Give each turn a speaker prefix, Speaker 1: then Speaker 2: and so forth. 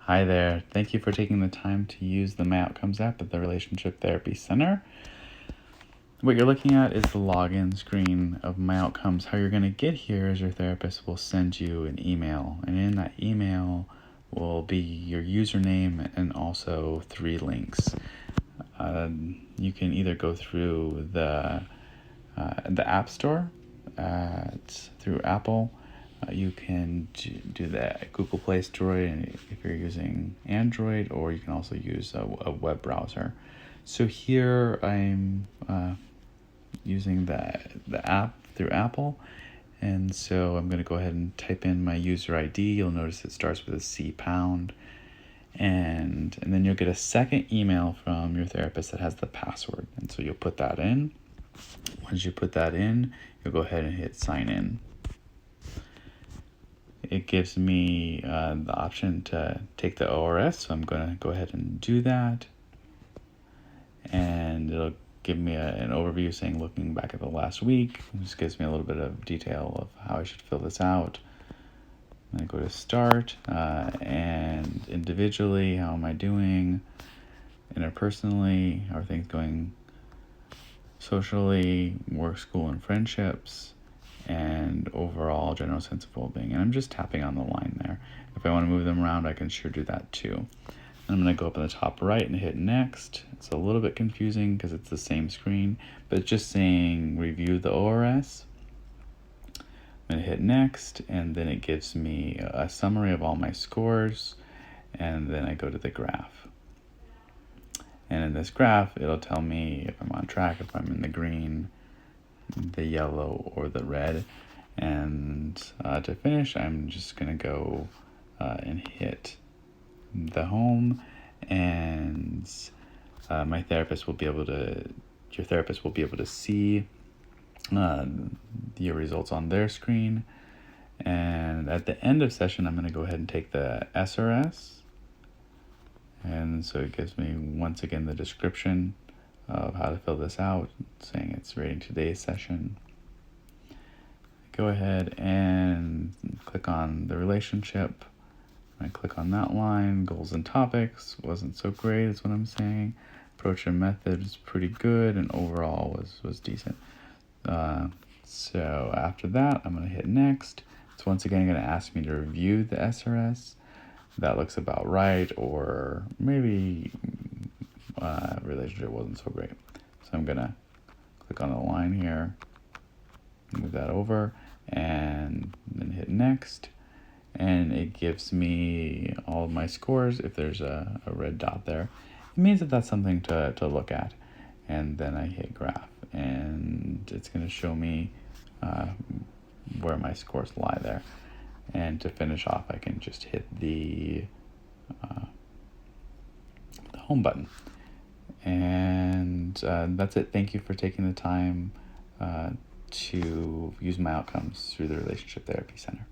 Speaker 1: Hi there. Thank you for taking the time to use the My Outcomes app at the Relationship Therapy Center. What you're looking at is the login screen of My Outcomes. How you're going to get here is your therapist will send you an email, and in that email will be your username and also 3 links. You can either go through the App Store through Apple. You can do the Google Play Store if you're using Android, or you can also use a web browser. So here I'm using the app through Apple, and so I'm going to go ahead and type in my user ID. You'll notice it starts with a C#, and then you'll get a second email from your therapist that has the password, and so you'll put that in. Once you put that in, you'll go ahead and hit sign in. It gives me the option to take the ORS, so I'm going to go ahead and do that. And it'll give me an overview saying looking back at the last week. It just gives me a little bit of detail of how I should fill this out. I'm going to go to start, and individually, how am I doing? Interpersonally, how are things going? Socially, work, school, and friendships, and overall general sense of well-being. And I'm just tapping on the line there. If I want to move them around, I can sure do that too. And I'm going to go up in the top right and hit next. It's a little bit confusing because it's the same screen, but it's just saying review the ORS. I'm going to hit next, and then it gives me a summary of all my scores, and then I go to the graph. And in this graph, it'll tell me if I'm on track, if I'm in the green, the yellow, or the red. And to finish, I'm just going to go and hit the home, and your therapist will be able to see your results on their screen. And at the end of session, I'm going to go ahead and take the SRS. And so it gives me, once again, the description of how to fill this out, saying it's rating today's session. Go ahead and click on the relationship. I click on that line. Goals and topics wasn't so great, is what I'm saying. Approach and method is pretty good, and overall was decent. So after that, I'm going to hit next. It's once again going to ask me to review the SRS. That looks about right, or maybe relationship wasn't so great. So I'm going to click on the line here, move that over, and then hit next. And it gives me all of my scores. If there's a red dot there, it means that that's something to look at. And then I hit graph, and it's going to show me where my scores lie there. And to finish off, I can just hit the home button. And that's it. Thank you for taking the time to use My Outcomes through the Relationship Therapy Center.